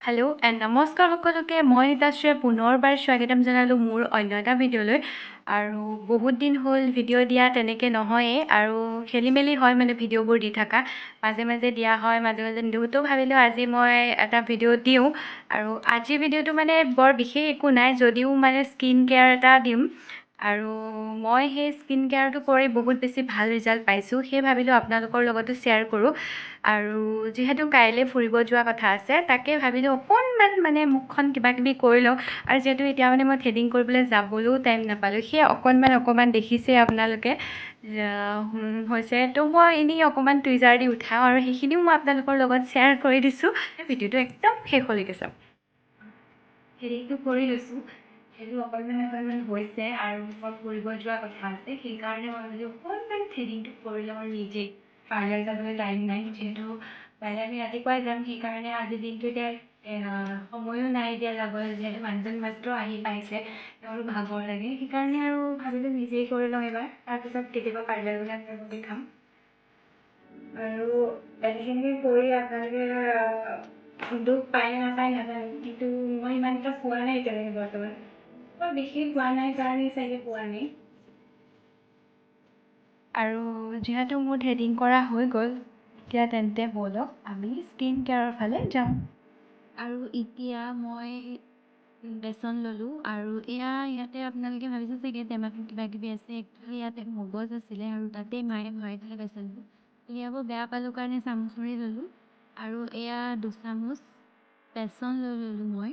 Hello' and নমস্কাৰ সকলোকে মই নিতাশ্ৰীয়ে পুনৰবাৰ স্বাগতম জনালোঁ মোৰ অন্য এটা ভিডিঅ'লৈ আৰু বহুত দিন হ'ল ভিডিঅ' দিয়া তেনেকৈ নহয়েই আৰু খেলি মেলি হয় মানে ভিডিঅ'বোৰ দি থকা মাজে মাজে দিয়া হয় মাজে মাজে নিদিওঁ তো ভাবিলোঁ আজি মই এটা ভিডিঅ' দিওঁ আৰু আজিৰ ভিডিঅ'টো মানে বৰ বিশেষ একো নাই যদিও মানে স্কিন কেয়াৰ এটা দিম আৰু মই সেই স্কিন কেয়াৰটো কৰি বহুত বেছি ভাল ৰিজাল্ট পাইছোঁ সেই ভাবিলোঁ আপোনালোকৰ লগতো শ্বেয়াৰ কৰোঁ আৰু যিহেতু কাইলৈ ফুৰিব যোৱা কথা আছে তাকে ভাবিলোঁ অকণমান মানে মুখখন কিবা কিবি কৰি লওঁ আৰু যিহেতু এতিয়া মানে মই থ্ৰেডিং কৰিবলৈ যাবলৈও টাইম নাপালোঁ সেই অকণমান দেখিছে আপোনালোকে হৈছে তো মই এনেই অকণমান টুইজাৰ দি উঠাওঁ আৰু সেইখিনিও মই আপোনালোকৰ লগত শ্বেয়াৰ কৰি দিছোঁ ভিডিঅ'টো একদম শেষলৈকে চাওক থ্ৰেডিংটো কৰি লৈছোঁ সেইটো অকণমান হৈছে আৰু মই ফুৰিব যোৱা কথা আছে সেইকাৰণে মই ভাবিলোঁ অকণমান থ্ৰেডিংটো কৰি লওঁ আৰু নিজেই পাৰ্লাৰ যাবলৈ টাইম নাই যিহেতু কাইলৈ আমি ৰাতিপুৱাই যাম সেইকাৰণে আজিৰ দিনটো এতিয়া সময়ো নাই এতিয়া যাবলৈ যিহেতু মানুহজন মাত্ৰ আহি পাইছে তেওঁৰো ভাগৰ লাগে সেইকাৰণে আৰু ভাবিলোঁ নিজেই কৰি লওঁ এবাৰ তাৰপিছত কেতিয়াবা পাৰ্লাৰ গ'লে আপোনালোকে খাম আৰু এনেকৈ কৰি আপোনালোকে দুখ পায় নাপায় নাজানো কিন্তু মই ইমান এটা পোৱা নাই এতিয়ালৈকে বৰ্তমান মই বিশেষ পোৱা নাই কাৰণে চাগে পোৱা নাই আৰু যিহেতু মোৰ থ্ৰেডিং কৰা হৈ গ'ল এতিয়া তেন্তে ব'লক আমি স্কিন কেয়াৰৰ ফালে যাওঁ আৰু এতিয়া মই বেচন ল'লোঁ আৰু ইয়াতে আপোনালোকে ভাবিছে চাগে টেমাটোত কিবা কিবি আছে একচুৱেলি ইয়াতে মগজ আছিলে আৰু তাতেই মায়ে ভৰাই দিলে বেচনটো উলিয়াব বেয়া পালোঁ কাৰণে চামুচেৰে ল'লোঁ আৰু এয়া 2 চামুচ বেচন লৈ ল'লোঁ মই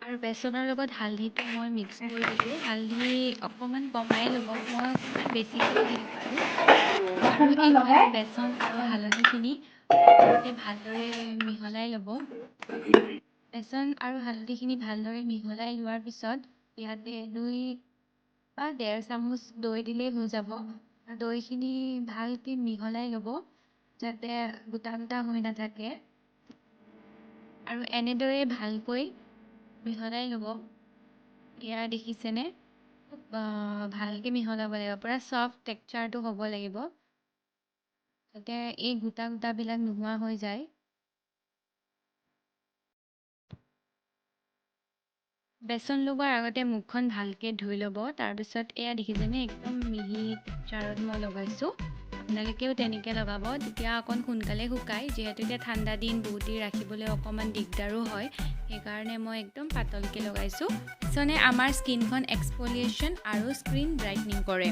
আৰু বেচনৰ লগত হালধিটো মই মিক্স কৰি দিলোঁ হালধি অকণমান কমাই ল'ব মই অকণমান বেছিকৈ দিলোঁ আৰু এইফালে বেচন আৰু হালধিখিনি ভালদৰে মিহলাই ল'ব বেচন আৰু হালধিখিনি ভালদৰে মিহলাই লোৱাৰ পিছত ইয়াতে 2 বা 1.5 চামুচ দৈ দিলেই হৈ যাব দৈখিনি ভালকৈ মিহলাই ল'ব যাতে গোটা গোটা হৈ নাথাকে আৰু এনেদৰে ভালকৈ মিহলাই ল'ব এয়া দেখিছেনে খুব ভালকৈ মিহলাব লাগিব পূৰা ছফ্ট টেক্সচাৰটো হ'ব লাগিব যাতে এই গোটা গোটাবিলাক নোহোৱা হৈ যায় বেচন লগোৱাৰ আগতে মুখখন ভালকৈ ধুই ল'ব তাৰপিছত এয়া দেখিছেনে একদম মিহি টেক্সচাৰত মই লগাইছোঁ আপোনালোকেও তেনেকৈ লগাব তেতিয়া অকণ সোনকালে শুকায় যিহেতু এতিয়া ঠাণ্ডা দিন বহুত দেৰি ৰাখিবলৈ অকণমান দিগদাৰো হয় সেইকাৰণে মই একদম পাতলকৈ লগাইছোঁ বেচনে আমাৰ স্কিনখন এক্সফলিয়েশ্যন আৰু স্কিন ব্ৰাইটনিং কৰে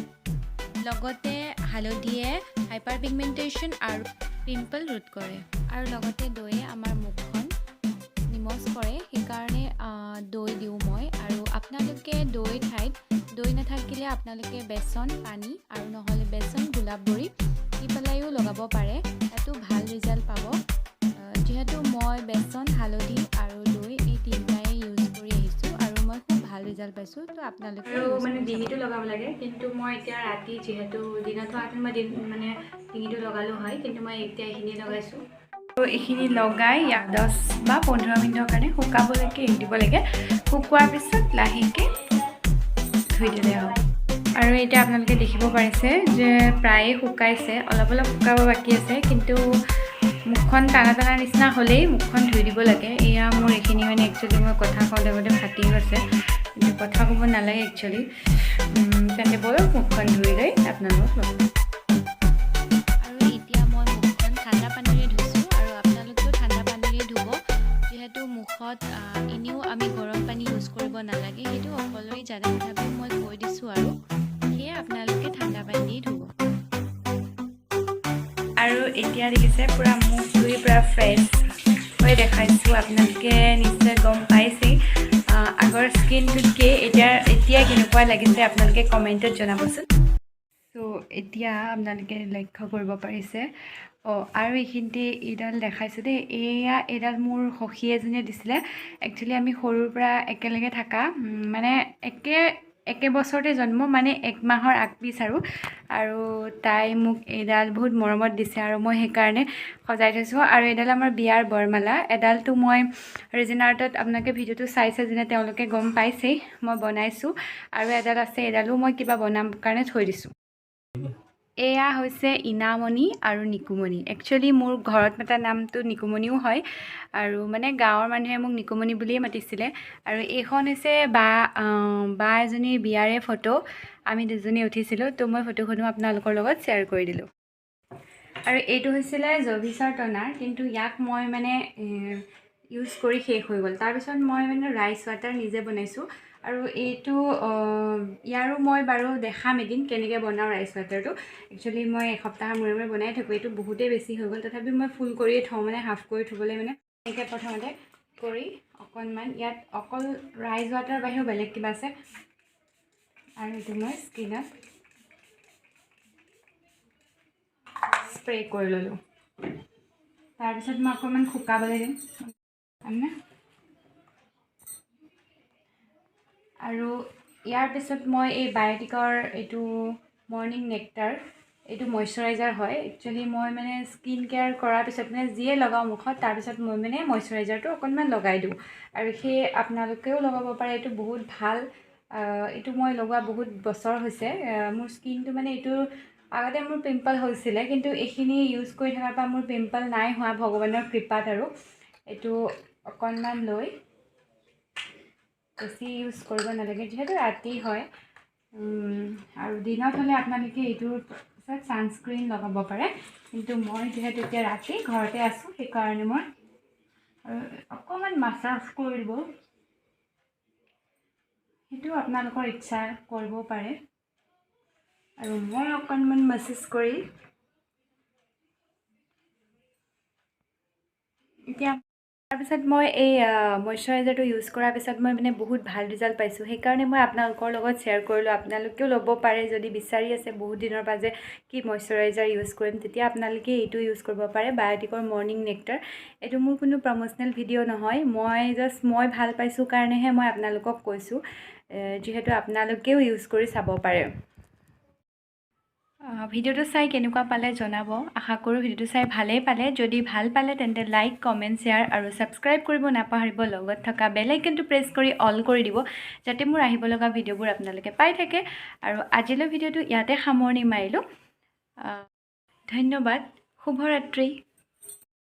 লগতে হালধিয়ে হাইপাৰ পিগমেণ্টেশ্যন আৰু পিম্পল ৰোধ কৰে আৰু লগতে দৈয়ে আমাৰ মুখখন নিমজ কৰে সেইকাৰণে দৈ দিওঁ মই আৰু আপোনালোকে দৈ ঠাইত দৈ নাথাকিলে আপোনালোকে বেচন পানী আৰু নহ'লে বেচন গোলাপ বড়ি দি পেলাইও লগাব পাৰে তাতো ভাল ৰিজাল্ট পাব যিহেতু মই বেচন হালধি আৰু দৈ এই তিনিটাই ইউজ কৰি আহিছোঁ আৰু মই খুব ভাল ৰিজাল্ট পাইছোঁ তো আপোনালোকে আৰু মানে ডিঙিটো লগাব লাগে কিন্তু মই এতিয়া ৰাতি যিহেতু দিনত হোৱাহেঁতেন মই মানে ডিঙিটো লগালোঁ হয় কিন্তু মই এতিয়া এইখিনি লগাইছোঁ আৰু এইখিনি লগাই ইয়াক 10 বা 15 মিনিটৰ কাৰণে শুকাবলৈকে এৰি দিব লাগে শুকোৱাৰ পিছত লাহেকৈ ধুই দিলে হ'ব আৰু এতিয়া আপোনালোকে দেখিব পাৰিছে যে প্ৰায়ে শুকাইছে অলপ শুকাব বাকী আছে কিন্তু মুখখন টানা টানা নিচিনা হ'লেই মুখখন ধুই দিব লাগে এয়া মোৰ এইখিনি মানে একচুৱেলি মই কথা কওঁতে ফাটিও আছে কিন্তু কথা ক'ব নালাগে একচুৱেলি তেন্তে ব'লক মুখখন ধুই লৈ আপোনালোকক ল'ব আৰু এতিয়া মই মুখখন ঠাণ্ডা পানীৰে ধুইছোঁ আৰু আপোনালোকেও ঠাণ্ডা পানীৰে ধুব যিহেতু মুখত এনেও আমি গৰম পানী ইউজ কৰিব নালাগে সেইটো সকলোৱে জানে তথাপিও মই কৈ দিছোঁ আৰু সেয়ে আপোনালোকে ঠাণ্ডা পানী দি ধুব আৰু এতিয়া দেখিছে পূৰা মুখ ধুই পূৰা ফ্ৰেছ হৈ দেখাইছোঁ আপোনালোকে নিশ্চয় গম পাইছেই আগৰ স্কিনটোতকৈ এতিয়া কেনেকুৱা লাগিছে আপোনালোকে কমেণ্টত জনাবচোন চ' এতিয়া আপোনালোকে লক্ষ্য কৰিব পাৰিছে আৰু এইখিনিতে এইডাল দেখাইছোঁ দেই এইডাল মোৰ সখী এজনীয়ে দিছিলে একচুৱেলি আমি সৰুৰ পৰা একেলগে থকা মানে একে বছৰতে জন্ম মানে 1 মাহৰ আগ পিছ আৰু তাই মোক এইডাল বহুত মৰমত দিছে আৰু মই সেইকাৰণে সজাই থৈছোঁ আৰু এইডাল আমাৰ বিয়াৰ বৰমালা এডালটো মই ৰিজিনা আৰ্টত আপোনালোকে ভিডিঅ'টো চাইছে যেনে তেওঁলোকে গম পাইছেই মই বনাইছোঁ আৰু এডাল আছে এডালো মই কিবা বনাম কাৰণে থৈ দিছোঁ এয়া হৈছে ইনামণি আৰু নিকুমণি। একচুৱেলি মোৰ ঘৰত মাতা নামটো নিকুমণিও হয় আৰু মানে গাঁৱৰ মানুহে মোক নিকুমণি বুলিয়ে মাতিছিলে। আৰু এইখন হৈছে বা এজনীৰ বিয়াৰে ফটো। আমি দুজনী উঠিছিলোঁ, তো মই ফটোখনো আপোনালোকৰ লগত শ্বেয়াৰ কৰি দিলোঁ। আৰু এইটো হৈছিলে জভিছৰ টনাৰ, কিন্তু ইয়াক মই মানে ইউজ কৰি শেষ হৈ গ'ল। তাৰপিছত মই মানে ৰাইচ ৱাটাৰ নিজে বনাইছোঁ। আৰু এইটো ইয়াৰো মই বাৰু দেখাম এদিন কেনেকৈ বনাওঁ ৰাইচ ৱাটাৰটো। একচুৱেলি মই এসপ্তাহৰ মূৰে মূৰে বনাই থাকোঁ। এইটো বহুতেই বেছি হৈ গ'ল, তথাপিও মই ফুল কৰিয়ে থওঁ, মানে হাফ কৰি থ'বলৈ মানে এনেকৈ প্ৰথমতে কৰি অকণমান ইয়াত অকল ৰাইচ ৱাটাৰ বাহিৰেও বেলেগ কিবা আছে। আৰু এইটো মই স্কিনত স্প্ৰে কৰি ল'লোঁ। তাৰপিছত মই অকণমান শুকাবলৈ দিম আৰু ইয়াৰ পিছত মই এই বায়'টিকৰ এইটো মৰ্ণিং নেক্টাৰ, এইটো মইশ্চাৰাইজাৰ হয়। একচুৱেলি মই মানে স্কিন কেয়াৰ কৰাৰ পিছত মানে যিয়ে লগাওঁ মুখত, তাৰপিছত মই মানে মইশ্চাৰাইজাৰটো অকণমান লগাই দিওঁ। আৰু সেই আপোনালোকেও লগাব পাৰে, এইটো বহুত ভাল। এইটো মই লগোৱা বহুত বছৰ হৈছে। মোৰ স্কিনটো মানে এইটো আগতে মোৰ পিম্পল হৈছিলে, কিন্তু এইখিনি ইউজ কৰি থকাৰ পৰা মোৰ পিম্পল নাই হোৱা, ভগৱানৰ কৃপাত। আৰু এইটো অকণমান লৈ বেছি ইউজ কৰিব নালাগে, যিহেতু ৰাতি হয়। আৰু দিনত হ'লে আপোনালোকে এইটোৰ পিছত ছানস্ক্ৰীন লগাব পাৰে, কিন্তু মই যিহেতু এতিয়া ৰাতি ঘৰতে আছোঁ, সেইকাৰণে মই অকণমান মাছাজ কৰি দিব। সেইটো আপোনালোকৰ ইচ্ছা, কৰিব পাৰে। আৰু মই অকণমান মাছাজ কৰি এতিয়া তাৰপিছত মই এই মইশ্চাৰাইজাৰটো ইউজ কৰাৰ পিছত মই মানে বহুত ভাল ৰিজাল্ট পাইছোঁ। সেইকাৰণে মই আপোনালোকৰ লগত শ্বেয়াৰ কৰিলোঁ। আপোনালোকেও ল'ব পাৰে যদি বিচাৰি আছে বহুত দিনৰ পৰা যে কি মইশ্চাৰাইজাৰ ইউজ কৰিম, তেতিয়া আপোনালোকে এইটো ইউজ কৰিব পাৰে, বায়'টিকৰ মৰ্ণিং নেক্টাৰ। এইটো মোৰ কোনো প্ৰম'চনেল ভিডিঅ' নহয়, মই ভাল পাইছোঁ কাৰণেহে মই আপোনালোকক কৈছোঁ, যিহেতু আপোনালোকেও ইউজ কৰি চাব পাৰে। ভিডিঅ'টো চাই কেনেকুৱা পালে জনাব। আশা কৰোঁ ভিডিঅ'টো চাই ভালেই পালে। যদি ভাল পালে তেন্তে লাইক, কমেণ্ট, শ্বেয়াৰ আৰু ছাবস্ক্ৰাইব কৰিব নাপাহৰিব। লগত থকা বেল আইকনটো প্ৰেছ কৰি অল কৰি দিব, যাতে মোৰ আহিব লগা ভিডিঅ'বোৰ আপোনালোকে পাই থাকে। আৰু আজিলৈ ভিডিঅ'টো ইয়াতে সামৰণি মাৰিলোঁ। ধন্যবাদ। শুভৰাত্ৰি।